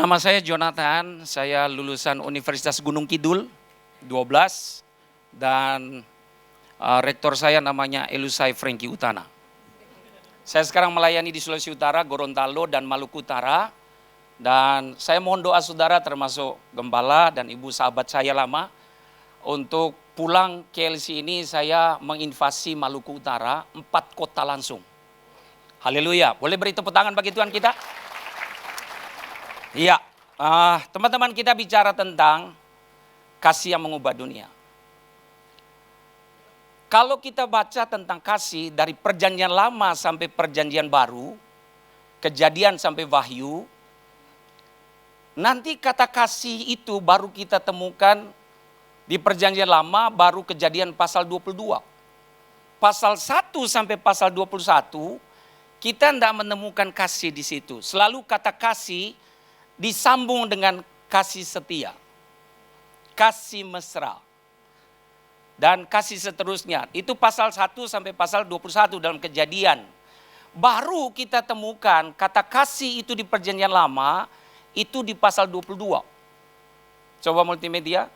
Nama saya Jonathan, saya lulusan Universitas Gunung Kidul 12 dan rektor saya namanya Elusai Franky Utana. Saya sekarang melayani di Sulawesi Utara, Gorontalo dan Maluku Utara. Dan saya mohon doa saudara termasuk gembala dan ibu sahabat saya lama untuk pulang ke LC ini saya menginvasi Maluku Utara 4 kota langsung. Haleluya, boleh beri tepuk tangan bagi Tuhan kita? Iya, teman-teman kita bicara tentang kasih yang mengubah dunia. Kalau kita baca tentang kasih dari perjanjian lama sampai perjanjian baru, kejadian sampai wahyu, nanti kata kasih itu baru kita temukan di perjanjian lama baru kejadian pasal 22. Pasal 1 sampai pasal 21 kita tidak menemukan kasih di situ. Selalu kata kasih disambung dengan kasih setia, kasih mesra, dan kasih seterusnya. Itu pasal 1 sampai pasal 21 dalam kejadian. Baru kita temukan kata kasih itu di perjanjian lama, itu di pasal 22. Coba multimedia.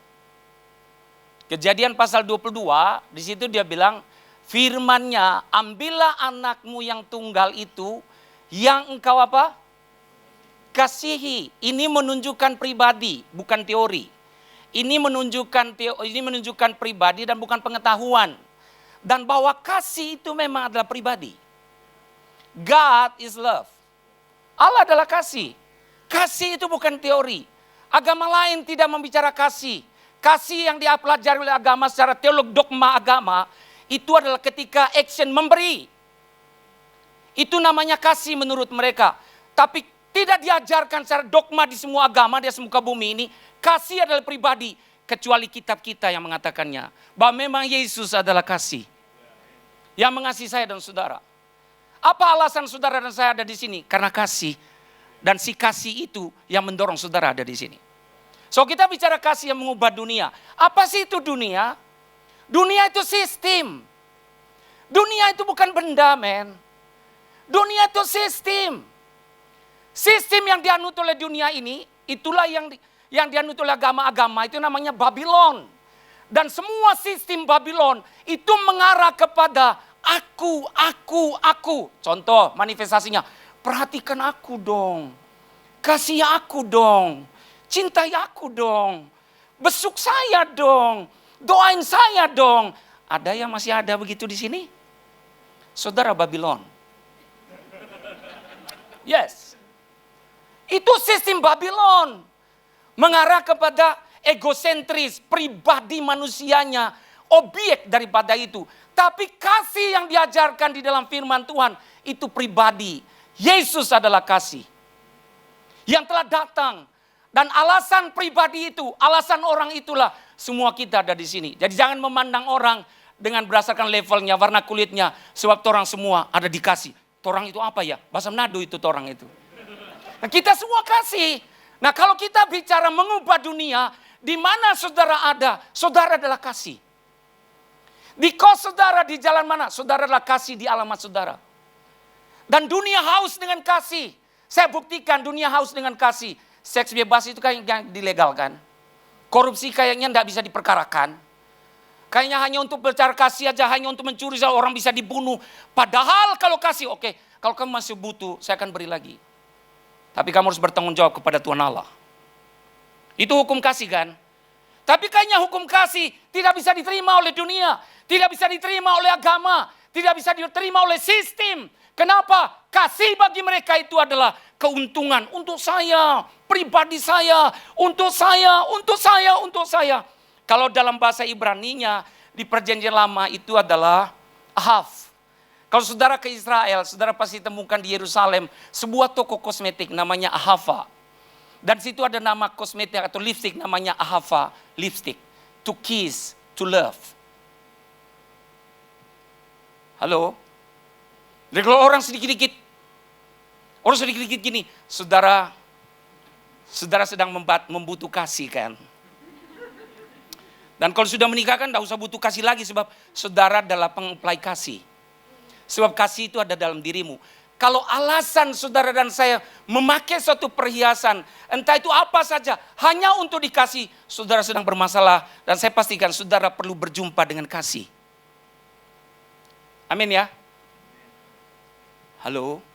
Kejadian pasal 22, di situ dia bilang, firman-Nya, ambillah anakmu yang tunggal itu, yang engkau apa? Kasihi. Ini menunjukkan pribadi, bukan teori. Ini menunjukkan pribadi dan bukan pengetahuan. Dan bahwa kasih itu memang adalah pribadi. God is love. Allah adalah kasih. Kasih itu bukan teori. Agama lain tidak membicara kasih. Kasih yang dipelajari oleh agama secara teolog dogma agama, itu adalah ketika action memberi. Itu namanya kasih menurut mereka. Tapi tidak diajarkan secara dogma di semua agama di muka bumi ini. Kasih adalah pribadi. Kecuali kitab kita yang mengatakannya. Bahwa memang Yesus adalah kasih. Yang mengasihi saya dan saudara. Apa alasan saudara dan saya ada di sini? Karena kasih. Dan si kasih itu yang mendorong saudara ada di sini. So kita bicara kasih yang mengubah dunia. Apa sih itu dunia? Dunia itu sistem. Dunia itu bukan benda, men. Dunia itu sistem. Sistem yang dianut oleh dunia ini, itulah yang dianut oleh agama-agama, itu namanya Babylon. Dan semua sistem Babylon itu mengarah kepada aku. Contoh manifestasinya, perhatikan aku dong, kasih aku dong, cintai aku dong, besuk saya dong, doain saya dong. Ada yang masih ada begitu di sini? Saudara Babylon. Yes. Itu sistem Babylon. Mengarah kepada egosentris, pribadi manusianya, objek daripada itu. Tapi kasih yang diajarkan di dalam firman Tuhan, itu pribadi. Yesus adalah kasih. Yang telah datang. Dan alasan pribadi itu, alasan orang itulah semua kita ada di sini. Jadi jangan memandang orang dengan berdasarkan levelnya, warna kulitnya. Sebab orang semua ada dikasih. Torang itu apa ya? Bahasa Manado itu torang itu. Nah, kita semua kasih. Nah, kalau kita bicara mengubah dunia, di mana saudara ada? Saudara adalah kasih. Di kos saudara di jalan mana? Saudara adalah kasih di alamat saudara. Dan dunia haus dengan kasih. Saya buktikan dunia haus dengan kasih. Seks bebas itu kayaknya dilegalkan. Korupsi kayaknya tidak bisa diperkarakan. Kayaknya hanya untuk berbicara kasih aja, hanya untuk mencuri orang bisa dibunuh. Padahal kalau kasih, oke, kalau kamu masih butuh, saya akan beri lagi. Tapi kamu harus bertanggung jawab kepada Tuhan Allah. Itu hukum kasih kan? Tapi kayaknya hukum kasih tidak bisa diterima oleh dunia. Tidak bisa diterima oleh agama. Tidak bisa diterima oleh sistem. Kenapa? Kasih bagi mereka itu adalah keuntungan untuk saya, pribadi saya, untuk saya, untuk saya, untuk saya. Kalau dalam bahasa Ibraninya di perjanjian lama itu adalah ahav. Kalau saudara ke Israel, saudara pasti temukan di Yerusalem sebuah toko kosmetik namanya Ahava. Dan situ ada nama kosmetik atau lipstick namanya Ahava lipstick. To kiss, to love. Halo? Jadi kalau orang sedikit-dikit gini, saudara sedang membutuh kasih kan. Dan kalau sudah menikah kan tidak usah butuh kasih lagi sebab saudara adalah pengapply kasih. Sebab kasih itu ada dalam dirimu. Kalau alasan saudara dan saya memakai suatu perhiasan, entah itu apa saja, hanya untuk dikasih, saudara sedang bermasalah. Dan saya pastikan saudara perlu berjumpa dengan kasih. Amin ya. Halo.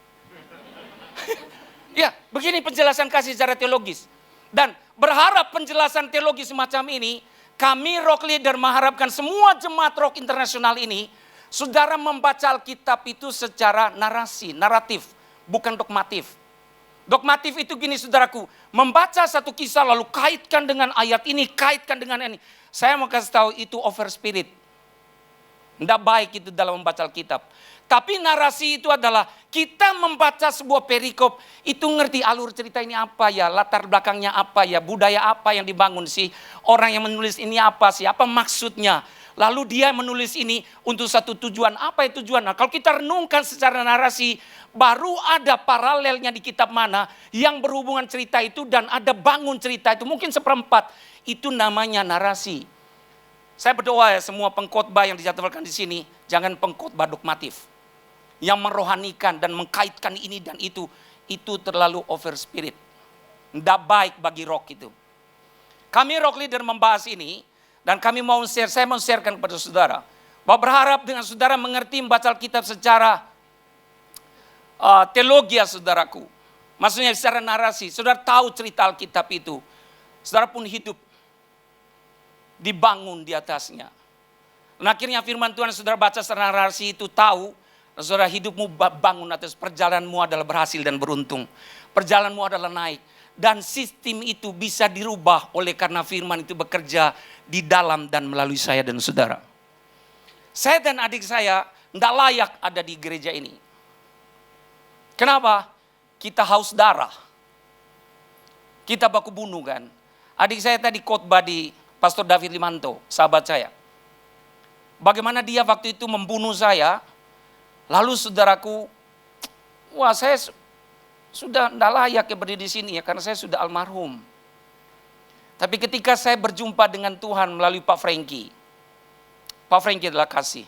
Ya, begini penjelasan kasih secara teologis. Dan berharap penjelasan teologis semacam ini, kami Rock Leader mengharapkan semua jemaat rock internasional ini, saudara membaca Alkitab itu secara narasi, naratif, bukan dogmatif. Dogmatif itu gini saudaraku, membaca satu kisah lalu kaitkan dengan ayat ini, kaitkan dengan ini. Saya mau kasih tahu itu over spirit. Tidak baik itu dalam membaca Alkitab. Tapi narasi itu adalah kita membaca sebuah perikop, itu ngerti alur cerita ini apa ya, latar belakangnya apa ya, budaya apa yang dibangun sih, orang yang menulis ini apa sih, apa maksudnya. Lalu dia menulis ini untuk satu tujuan, apa itu tujuan? Nah, kalau kita renungkan secara narasi, baru ada paralelnya di kitab mana yang berhubungan cerita itu dan ada bangun cerita itu, mungkin seperempat, itu namanya narasi. Saya berdoa ya semua pengkhotbah yang dijadwalkan di sini, jangan pengkhotbah dogmatif. Yang merohanikan dan mengkaitkan ini dan itu terlalu over spirit. Tidak baik bagi rock itu. Kami Rock Leader membahas ini, dan kami mau share, saya mau sharekan kepada saudara. Bahwa berharap dengan saudara mengerti membaca Alkitab secara teologi ya saudaraku. Maksudnya secara narasi, saudara tahu cerita Alkitab itu. Saudara pun hidup dibangun di atasnya. Dan akhirnya firman Tuhan saudara baca secara narasi itu tahu, saudara hidupmu bangun atas perjalananmu adalah berhasil dan beruntung. Perjalananmu adalah naik. Dan sistem itu bisa dirubah oleh karena firman itu bekerja di dalam dan melalui saya dan saudara. Saya dan adik saya tidak layak ada di gereja ini. Kenapa? Kita haus darah. Kita baku bunuh kan. Adik saya tadi khotbah di Pastor David Limanto, sahabat saya. Bagaimana dia waktu itu membunuh saya. Lalu saudaraku, wah saya sudah tidak layak ya berdiri di sini ya karena saya sudah almarhum. Tapi ketika saya berjumpa dengan Tuhan melalui Pak Frankie adalah kasih.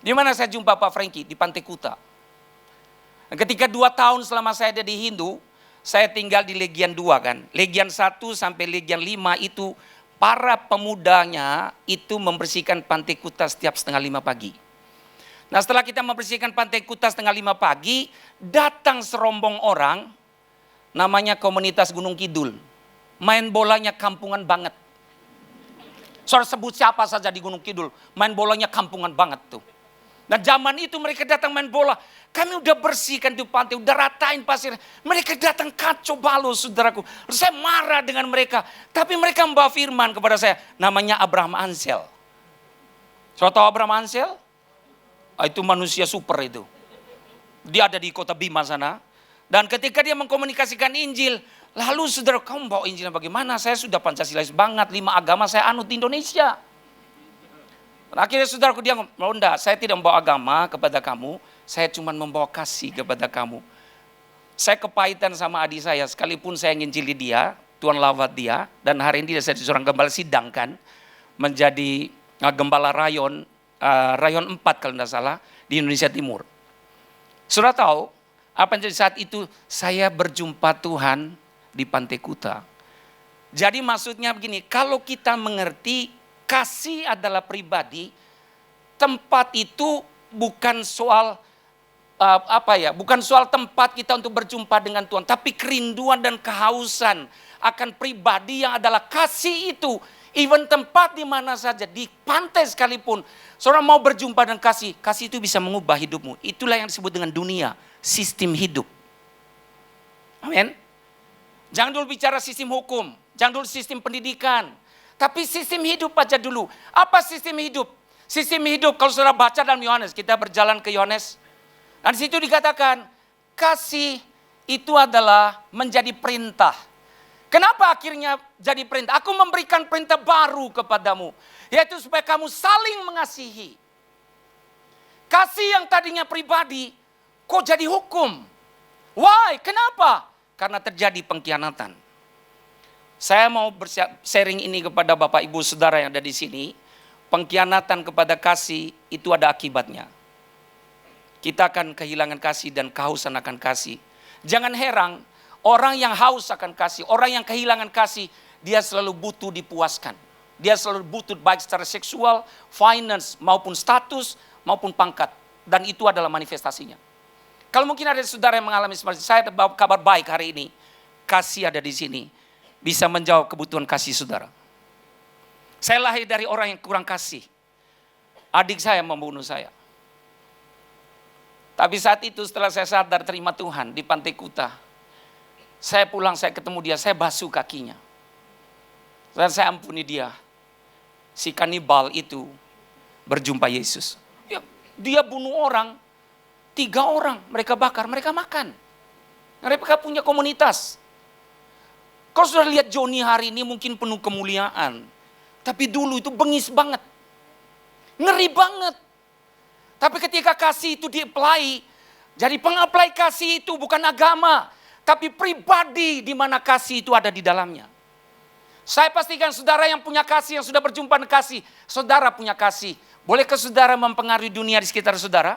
Di mana saya jumpa Pak Frankie? Di Pantai Kuta. Dan ketika 2 tahun selama saya ada di Hindu, saya tinggal di Legian 2 kan. Legian 1 sampai Legian 5 itu para pemudanya itu membersihkan Pantai Kuta setiap setengah 5 pagi. Nah setelah kita membersihkan Pantai Kuta setengah 5 pagi, datang serombong orang, namanya komunitas Gunung Kidul. Main bolanya kampungan banget. Saudara sebut siapa saja di Gunung Kidul, main bolanya kampungan banget tuh. Dan zaman itu mereka datang main bola, kami udah bersihkan di pantai, udah ratain pasir. Mereka datang kacau balau saudaraku. Saya marah dengan mereka, tapi mereka membawa firman kepada saya, namanya Abraham Ansel. Saudara tahu Abraham Ansel? Itu manusia super itu. Dia ada di kota Bima sana. Dan ketika dia mengkomunikasikan Injil, lalu saudara, kamu bawa Injilnya bagaimana? Saya sudah Pancasilais banget, 5 agama saya anut di Indonesia. Dan akhirnya saudaraku dia ngomong, enggak, saya tidak membawa agama kepada kamu, saya cuma membawa kasih kepada kamu. Saya kepahitan sama adik saya, sekalipun saya nginjili dia, Tuhan lawat dia, dan hari ini saya seorang gembala sidang kan, menjadi gembala rayon 4 kalau tidak salah, di Indonesia Timur. Saudara tahu, apa yang terjadi saat itu? Saya berjumpa Tuhan di Pantai Kuta. Jadi maksudnya begini, kalau kita mengerti kasih adalah pribadi, tempat itu bukan soal bukan soal tempat kita untuk berjumpa dengan Tuhan, tapi kerinduan dan kehausan akan pribadi yang adalah kasih itu. Even tempat di mana saja, di pantai sekalipun, saudara mau berjumpa dengan kasih, kasih itu bisa mengubah hidupmu. Itulah yang disebut dengan dunia, sistem hidup. Amin. Jangan dulu bicara sistem hukum, jangan dulu sistem pendidikan, tapi sistem hidup aja dulu. Apa sistem hidup? Sistem hidup kalau saudara baca dalam Yohanes, kita berjalan ke Yohanes, dan di situ dikatakan kasih itu adalah menjadi perintah. Kenapa akhirnya jadi perintah? Aku memberikan perintah baru kepadamu, yaitu supaya kamu saling mengasihi. Kasih yang tadinya pribadi, kok jadi hukum? Why? Kenapa? Karena terjadi pengkhianatan. Saya mau sharing ini kepada Bapak Ibu Saudara yang ada di sini. Pengkhianatan kepada kasih itu ada akibatnya. kita akan kehilangan kasih dan kehausan akan kasih. Jangan heran, orang yang haus akan kasih, orang yang kehilangan kasih, dia selalu butuh dipuaskan. Dia selalu butuh baik secara seksual, finance, maupun status, maupun pangkat. Dan itu adalah manifestasinya. Kalau mungkin ada saudara yang mengalami seperti saya, bawa kabar baik hari ini. Kasih ada di sini. Bisa menjawab kebutuhan kasih saudara. Saya lahir dari orang yang kurang kasih. Adik saya membunuh saya. Tapi saat itu setelah saya sadar terima Tuhan di Pantai Kuta. Saya pulang, saya ketemu dia, saya basuh kakinya. Dan saya ampuni dia. Si kanibal itu berjumpa Yesus. Ya, dia bunuh orang, 3 orang, mereka bakar, mereka makan. Mereka punya komunitas. Kalau sudah lihat Joni hari ini mungkin penuh kemuliaan. Tapi dulu itu bengis banget. Ngeri banget. Tapi ketika kasih itu di-apply, jadi peng-apply kasih itu bukan agama, tapi pribadi di mana kasih itu ada di dalamnya. Saya pastikan saudara yang punya kasih, yang sudah berjumpa dengan kasih, saudara punya kasih. Bolehkah saudara mempengaruhi dunia di sekitar saudara?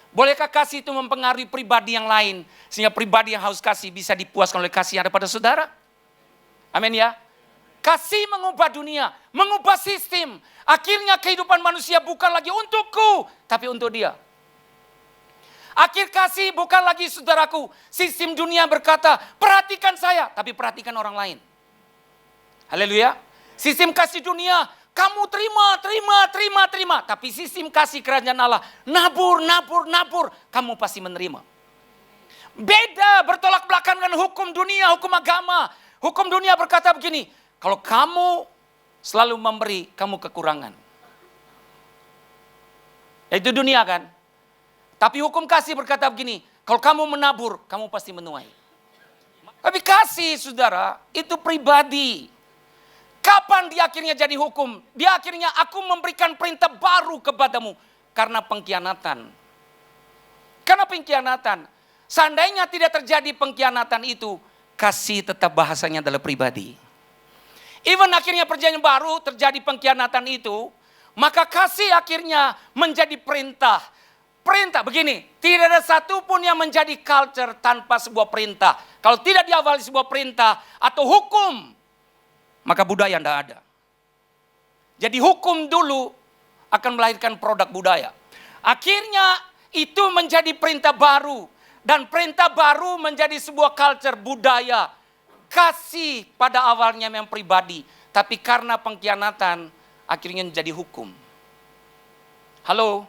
Bolehkah kasih itu mempengaruhi pribadi yang lain, sehingga pribadi yang haus kasih bisa dipuaskan oleh kasih yang ada pada saudara? Amin ya. Kasih mengubah dunia, mengubah sistem. Akhirnya kehidupan manusia bukan lagi untukku, tapi untuk dia. Akhir kasih bukan lagi saudaraku. Sistem dunia berkata, perhatikan saya, tapi perhatikan orang lain. Haleluya. Sistem kasih dunia, kamu terima. Tapi sistem kasih kerajaan Allah, nabur. Kamu pasti menerima. Beda, bertolak belakang dengan hukum dunia, hukum agama. Hukum dunia berkata begini, kalau kamu selalu memberi, kamu kekurangan. Itu dunia kan. Tapi hukum kasih berkata begini, kalau kamu menabur, kamu pasti menuai. Tapi kasih saudara, itu pribadi. Kapan dia akhirnya jadi hukum? Dia akhirnya aku memberikan perintah baru kepadamu. Karena pengkhianatan. Karena pengkhianatan. Seandainya tidak terjadi pengkhianatan itu, kasih tetap bahasanya adalah pribadi. Even akhirnya perjanjian baru terjadi pengkhianatan itu, maka kasih akhirnya menjadi perintah. Perintah begini, tidak ada satupun yang menjadi culture tanpa sebuah perintah. Kalau tidak diawali sebuah perintah atau hukum, maka budaya tidak ada. Jadi hukum dulu akan melahirkan produk budaya. Akhirnya itu menjadi perintah baru. Dan perintah baru menjadi sebuah culture budaya. Kasih pada awalnya memang pribadi. Tapi karena pengkhianatan akhirnya menjadi hukum. Halo?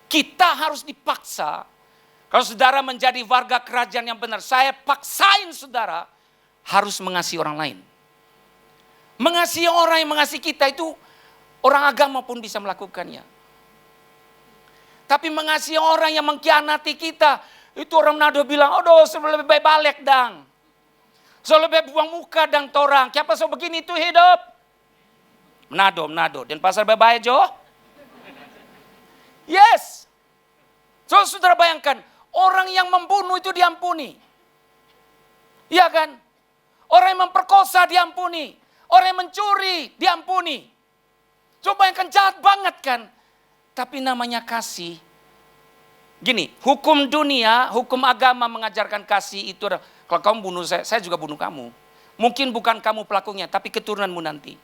Kita harus dipaksa. Kalau saudara menjadi warga kerajaan yang benar. Saya paksain saudara harus mengasihi orang lain. Mengasihi orang yang mengasihi kita itu orang agama pun bisa melakukannya. Tapi mengasihi orang yang mengkhianati kita, itu orang Manado bilang, aduh lebih baik balik dang. So lebih buang muka dang torang. Siapa so begini itu hidup? Manado. Dan pasar baik jo? Yes. So saudara bayangkan, orang yang membunuh itu diampuni. Iya kan? Orang yang memperkosa diampuni. Orang yang mencuri diampuni. Coba bayangkan jahat banget kan. Tapi namanya kasih. Gini, hukum dunia, hukum agama mengajarkan kasih itu. Kalau kamu bunuh saya juga bunuh kamu. Mungkin bukan kamu pelakunya, tapi keturunanmu nanti.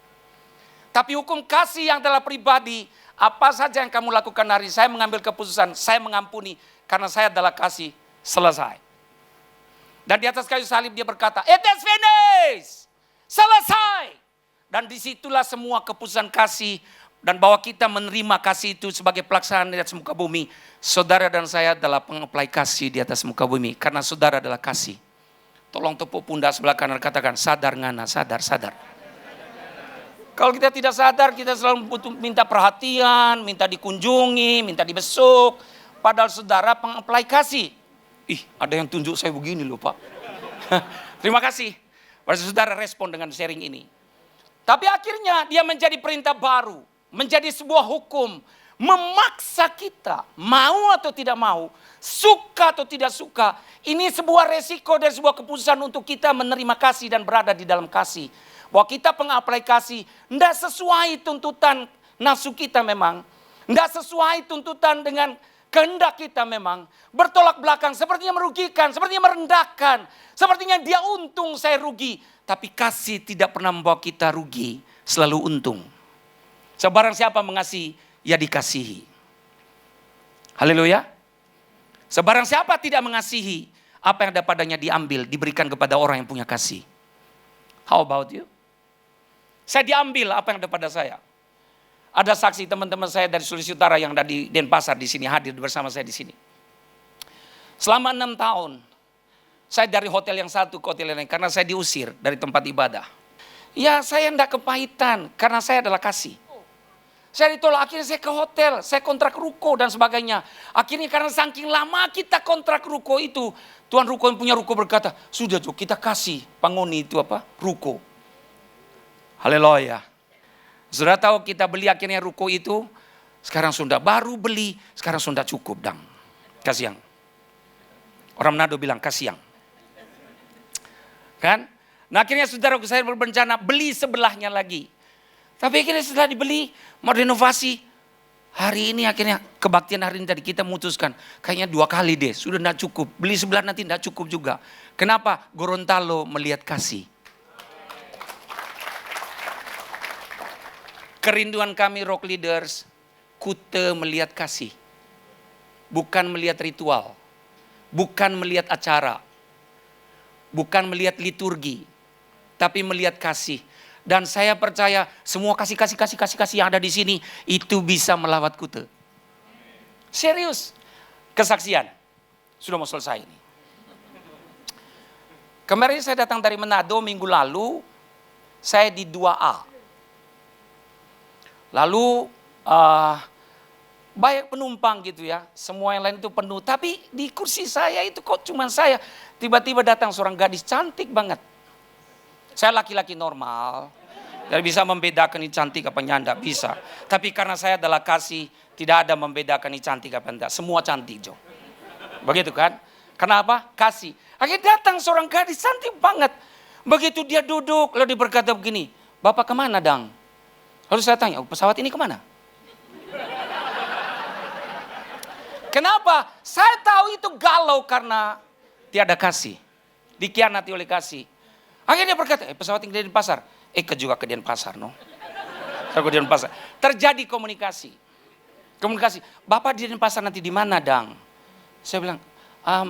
Tapi hukum kasih yang adalah pribadi, apa saja yang kamu lakukan hari ini, saya mengambil keputusan, saya mengampuni. Karena saya adalah kasih, selesai. Dan di atas kayu salib dia berkata, it is finished. Selesai. Dan disitulah semua keputusan kasih. Dan bahwa kita menerima kasih itu sebagai pelaksanaan di atas muka bumi. Saudara dan saya adalah pengapply kasih di atas muka bumi. Karena saudara adalah kasih. Tolong tepuk pundak sebelah kanan, katakan sadar ngana, sadar. Kalau kita tidak sadar, kita selalu butuh minta perhatian, minta dikunjungi, minta dibesuk. Padahal saudara pengapply kasih. Ih, ada yang tunjuk saya begini loh Pak. Terima kasih. Pada saudara respon dengan sharing ini. Tapi akhirnya dia menjadi perintah baru. Menjadi sebuah hukum. Memaksa kita. Mau atau tidak mau. Suka atau tidak suka. Ini sebuah resiko dan sebuah keputusan untuk kita menerima kasih dan berada di dalam kasih. Bahwa kita pengapply kasih. Tidak sesuai tuntutan nafsu kita memang. Tidak sesuai tuntutan dengan kehendak kita memang bertolak belakang, sepertinya merugikan, sepertinya merendahkan, sepertinya dia untung, saya rugi. Tapi kasih tidak pernah membawa kita rugi, selalu untung. Sebarang siapa mengasihi, ya dikasihi. Haleluya. Sebarang siapa tidak mengasihi, apa yang ada padanya diambil, diberikan kepada orang yang punya kasih. How about you? Saya diambil apa yang ada pada saya. Ada saksi teman-teman saya dari Sulawesi Utara yang ada di Denpasar di sini, hadir bersama saya di sini. Selama 6 tahun, saya dari hotel yang satu ke hotel yang lain karena saya diusir dari tempat ibadah. Ya saya tidak kepahitan karena saya adalah kasih. Saya ditolak, akhirnya saya ke hotel, saya kontrak ruko dan sebagainya. Akhirnya karena saking lama kita kontrak ruko itu, tuan ruko yang punya ruko berkata, sudah Jo, kita kasih penghuni itu ruko. Haleluya. Sudah tahu kita beli akhirnya ruko itu, sekarang sudah baru beli, sekarang sudah cukup dang. Kasih yang. Orang Manado bilang kasih yang. Kan? Nah akhirnya saudaraku saya berencana beli sebelahnya lagi. Tapi akhirnya setelah dibeli, mau renovasi. Hari ini akhirnya kebaktian hari ini tadi kita memutuskan. Kayaknya 2 kali deh, sudah tidak cukup. Beli sebelah nanti tidak cukup juga. Kenapa? Gorontalo melihat kasih. Kerinduan kami rock leaders, Kute melihat kasih. Bukan melihat ritual. Bukan melihat acara. Bukan melihat liturgi. Tapi melihat kasih. Dan saya percaya semua kasih yang ada di sini itu bisa melawat Kute. Serius. Kesaksian. Sudah mau selesai ini. Kemarin saya datang dari Manado minggu lalu. Saya di 2A. Lalu banyak penumpang gitu ya. Semua yang lain itu penuh. Tapi di kursi saya itu kok cuma saya. Tiba-tiba datang seorang gadis cantik banget. Saya laki-laki normal. Tidak bisa membedakan ini cantik apa enggak, bisa. Tapi karena saya adalah kasih, tidak ada membedakan ini cantik apa enggak. Semua cantik Jo. Begitu kan? Kenapa? Kasih. Akhirnya datang seorang gadis cantik banget. Begitu dia duduk, lalu dia berkata begini, Bapak kemana dang? Lalu saya tanya, pesawat ini kemana? Kenapa? Saya tahu itu galau karena tiada kasih. Dikhianati oleh kasih. Akhirnya dia berkata, pesawat ini di Denpasar. Juga ke Denpasar, no? Ke Denpasar. Terjadi komunikasi. Bapak di Denpasar nanti di mana, dang? Saya bilang,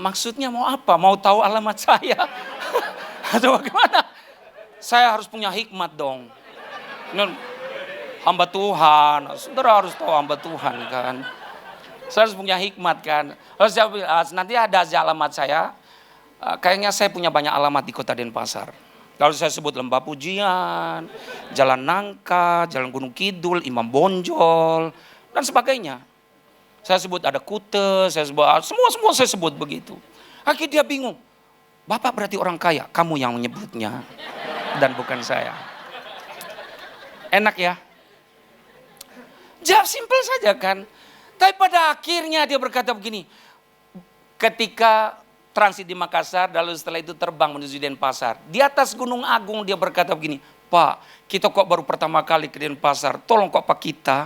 maksudnya mau apa? Mau tahu alamat saya? Atau bagaimana? Saya harus punya hikmat dong. Hamba Tuhan, saudara harus tahu hamba Tuhan kan. Saya harus punya hikmat kan. Lalu saya bilang, nanti ada aja alamat saya. Kayaknya saya punya banyak alamat di kota Denpasar. Lalu saya sebut Lembah Pujian, Jalan Nangka, Jalan Gunung Kidul, Imam Bonjol, dan sebagainya. Saya sebut ada Kute, saya sebut semua saya sebut begitu. Akhirnya dia bingung. Bapak berarti orang kaya, kamu yang menyebutnya dan bukan saya. Enak ya? Jawab simpel saja kan. Tapi pada akhirnya dia berkata begini. Ketika transit di Makassar, lalu setelah itu terbang menuju Denpasar. Di atas Gunung Agung dia berkata begini, Pak, kita kok baru pertama kali ke Denpasar, tolong kok Pak kita.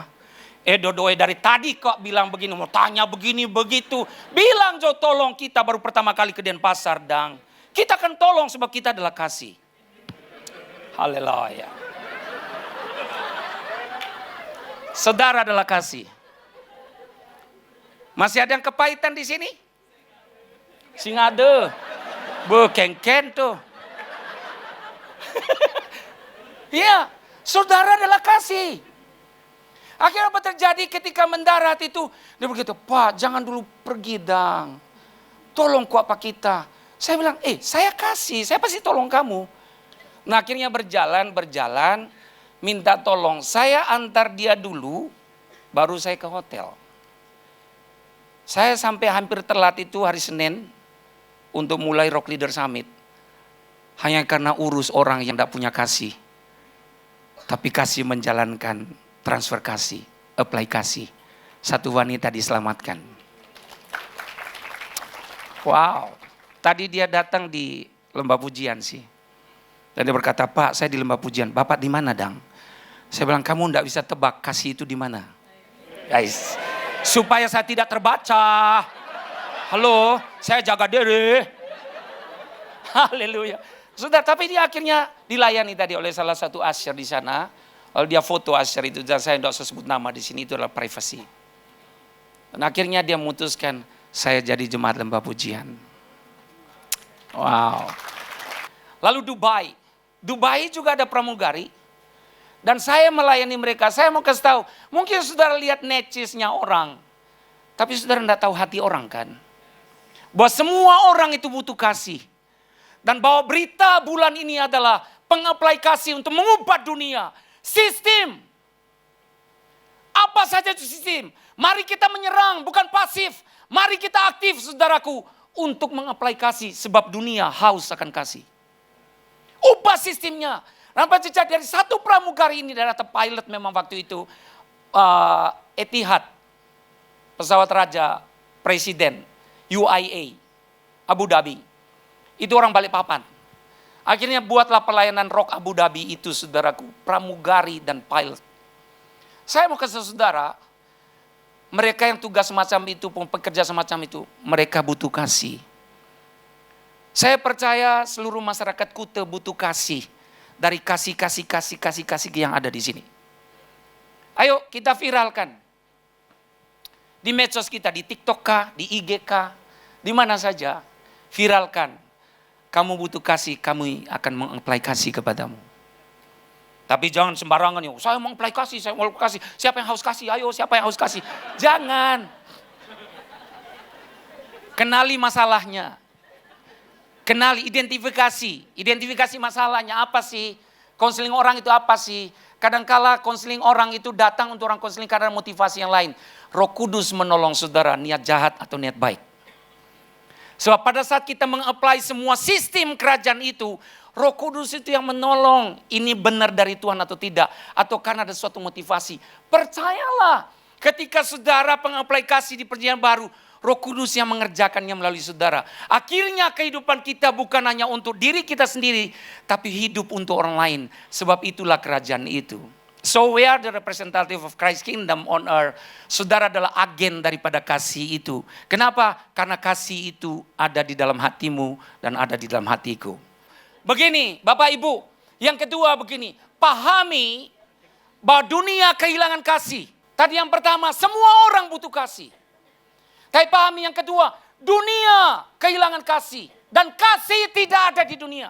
Dodoe dari tadi kok bilang begini, mau tanya begini, begitu. Bilang Jo, tolong kita baru pertama kali ke Denpasar, dang. Kita akan tolong sebab kita adalah kasih. Haleluya. Saudara adalah kasih. Masih ada yang kepahitan di sini? Sing ada. Bekengken tuh. Iya, saudara adalah kasih. Akhirnya apa terjadi ketika mendarat itu? Dia begitu, Pak jangan dulu pergi dang. Tolong kok Pak kita. Saya bilang, saya kasih, saya pasti tolong kamu. Nah akhirnya berjalan, minta tolong. Saya antar dia dulu, baru saya ke hotel. Saya sampai hampir telat itu hari Senin untuk mulai Rock Leader Summit. Hanya karena urus orang yang tidak punya kasih. Tapi kasih menjalankan transfer kasih, apply kasih. Satu wanita diselamatkan. Wow, tadi dia datang di Lembah Pujian sih. Dan dia berkata, Pak saya di Lembah Pujian, Bapak di mana dang? Saya bilang, kamu tidak bisa tebak kasih itu di mana. Guys, Supaya saya tidak terbaca. Halo, saya jaga diri. Haleluya. Sudah, tapi dia akhirnya dilayani tadi oleh salah satu usher di sana. Lalu dia foto usher itu, dan saya tidak usah sebut nama di sini, itu adalah privasi. Dan akhirnya dia memutuskan, saya jadi jemaat lembah pujian. Wow. Lalu Dubai. Dubai juga ada pramugari. Dan saya melayani mereka. Saya mau kasih tahu, mungkin saudara lihat necisnya orang. Tapi saudara tidak tahu hati orang kan. Bahwa semua orang itu butuh kasih. Dan bahwa berita bulan ini adalah pengapply kasih untuk mengubah dunia. Sistem. Apa saja itu sistem. Mari kita menyerang, bukan pasif. Mari kita aktif, saudaraku. Untuk mengapply kasih. Sebab dunia haus akan kasih. Ubah sistemnya. Nampak jejak dari satu pramugari ini dari atas pilot memang waktu itu. Etihad. Pesawat Raja Presiden. UIA. Abu Dhabi. Itu orang Balikpapan. Akhirnya buatlah pelayanan Rock Abu Dhabi itu, saudaraku, pramugari dan pilot. Saya mau kasih saudara, mereka yang tugas semacam itu, pekerja semacam itu, mereka butuh kasih. Saya percaya seluruh masyarakat Kuta butuh kasih. Dari kasih yang ada di sini. Ayo kita viralkan. Di medsos kita, di TikTok kah, di IG kah, di mana saja, viralkan. Kamu butuh kasih, kami akan mengapply kasih kepadamu. Tapi jangan sembarangan, ya. Saya mau apply kasih, saya mau kasih. Siapa yang haus kasih? Ayo, siapa yang haus kasih? Jangan. Kenali masalahnya. Kenali, identifikasi masalahnya apa sih? Konseling orang itu apa sih? Kadangkala konseling orang itu datang untuk orang konseling karena motivasi yang lain. Roh Kudus menolong saudara, niat jahat atau niat baik. Sebab pada saat kita mengapply semua sistem kerajaan itu, Roh Kudus itu yang menolong. Ini benar dari Tuhan atau tidak. Atau karena ada suatu motivasi. Percayalah, ketika saudara pengapply kasih di perjanjian baru, Roh Kudus yang mengerjakannya melalui saudara. Akhirnya kehidupan kita bukan hanya untuk diri kita sendiri, tapi hidup untuk orang lain. Sebab itulah kerajaan itu. So we are the representative of Christ's kingdom on earth. Saudara adalah agen daripada kasih itu. Kenapa? Karena kasih itu ada di dalam hatimu dan ada di dalam hatiku. Begini Bapak Ibu. Yang kedua begini. Pahami bahwa dunia kehilangan kasih. Tadi yang pertama, semua orang butuh kasih. Tapi pahami yang kedua, dunia kehilangan kasih. Dan kasih tidak ada di dunia.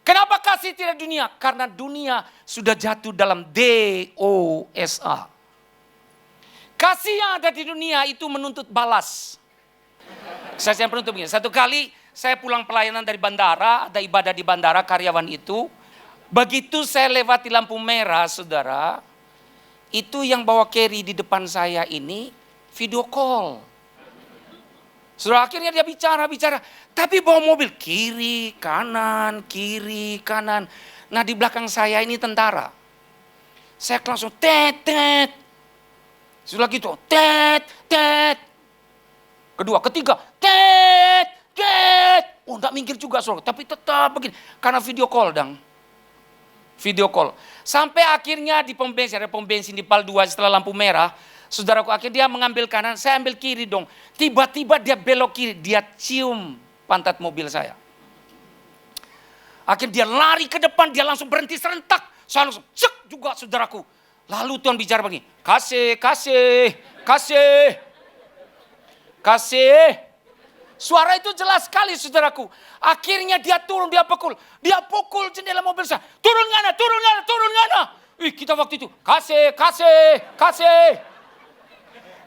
Kenapa kasih tidak di dunia? Karena dunia sudah jatuh dalam dosa. Kasih yang ada di dunia itu menuntut balas. Saya penutup begini. Satu kali saya pulang pelayanan dari bandara, ada ibadah di bandara karyawan itu. Begitu saya lewati lampu merah, saudara, itu yang bawa carry di depan saya ini video call. Saudara, akhirnya dia bicara. Tapi bawa mobil kiri, kanan. Nah di belakang saya ini tentara. Saya langsung tet. Sudah gitu, tet. Kedua, ketiga, tet. Oh enggak minggir juga saudara, tapi tetap begini. Karena video call dong. Video call. Sampai akhirnya di pom bensin, ada pom bensin di Pal 2 setelah lampu merah. Saudaraku, akhirnya dia mengambil kanan, saya ambil kiri dong. Tiba-tiba dia belok kiri, dia cium pantat mobil saya. Akhirnya dia lari ke depan, dia langsung berhenti serentak. Saya langsung cek juga saudaraku. Lalu Tuhan bicara begini, kasih. Suara itu jelas sekali saudaraku. Akhirnya dia turun, dia pukul jendela mobil saya. Turun ngana. Kita waktu itu, kasih.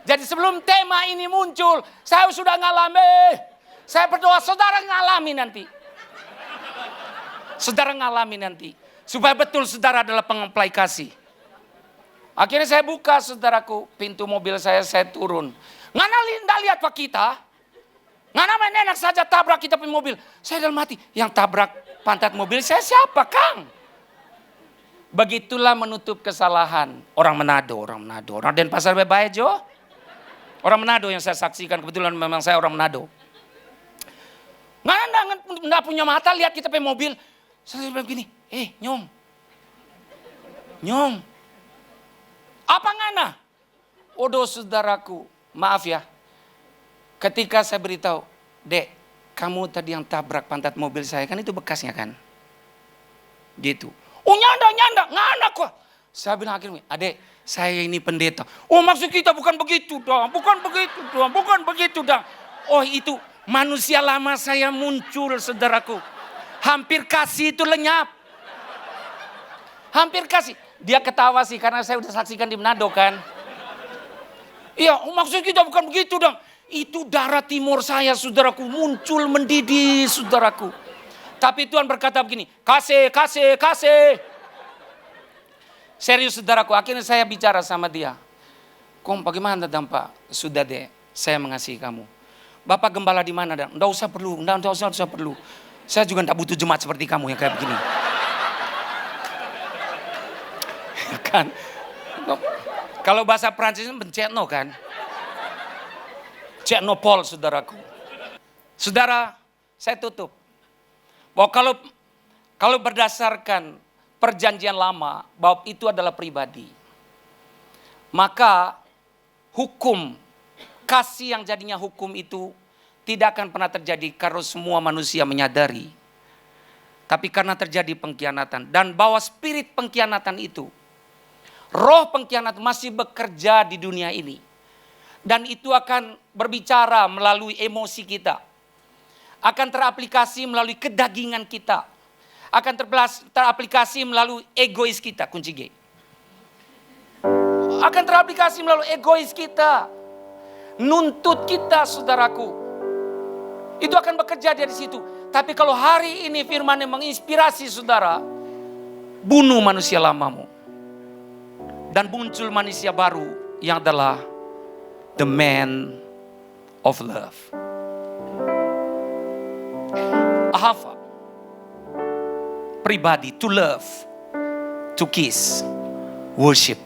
Jadi sebelum tema ini muncul, saya sudah ngalami. Saya berdoa saudara ngalami nanti. Supaya betul saudara adalah pengapply kasih. Akhirnya saya buka saudaraku, pintu mobil saya turun. Ngana lihat pak kita. Ngana main enak saja tabrak kita punya mobil. Saya dalam hati, yang tabrak pantat mobil saya siapa Kang? Begitulah menutup kesalahan. Orang Manado. Orang Denpasar Bebaya Jo. Orang Manado yang saya saksikan, kebetulan memang saya orang Manado. Nggak punya mata lihat kita pakai mobil. Saya bilang begini, Nyong. Apa ngana? Waduh saudaraku, maaf ya. Ketika saya beritahu, Dek, kamu tadi yang tabrak pantat mobil saya, kan itu bekasnya kan? Gitu. Oh nyanda, ngana kok. Saya bilang akhirnya, Adek, saya ini pendeta. Oh maksud kita bukan begitu dong, bukan begitu dong. Oh itu manusia lama saya muncul saudaraku. Hampir kasih itu lenyap. Hampir kasih. Dia ketawa sih karena saya udah saksikan di Manado kan. Iya, maksud kita bukan begitu dong. Itu darah timur saya saudaraku muncul mendidih saudaraku. Tapi Tuhan berkata begini, kasih. Serius saudaraku, akhirnya saya bicara sama dia. Kong bagaimana dan Pak? Sudah deh, saya mengasihi kamu. Bapak gembala di mana dan? Enggak usah perlu. Saya juga enggak butuh jemaat seperti kamu yang kayak begini. Kan? Kalau bahasa Prancis bencetno kan? Ceknopol saudaraku. Saudara, saya tutup. Bahwa kalau berdasarkan perjanjian lama, bahwa itu adalah pribadi. Maka hukum, kasih yang jadinya hukum itu tidak akan pernah terjadi karena semua manusia menyadari. Tapi karena terjadi pengkhianatan. Dan bahwa spirit pengkhianatan itu, roh pengkhianat masih bekerja di dunia ini. Dan itu akan berbicara melalui emosi kita. Akan teraplikasi melalui kedagingan kita. Akan teraplikasi melalui egois kita, kunci G. Akan teraplikasi melalui egois kita. Nuntut kita saudaraku. Itu akan bekerja dari situ. Tapi kalau hari ini firman yang menginspirasi saudara, bunuh manusia lamamu. Dan muncul manusia baru yang adalah the man of love. Ahava. Pribadi, to love, to kiss, worship.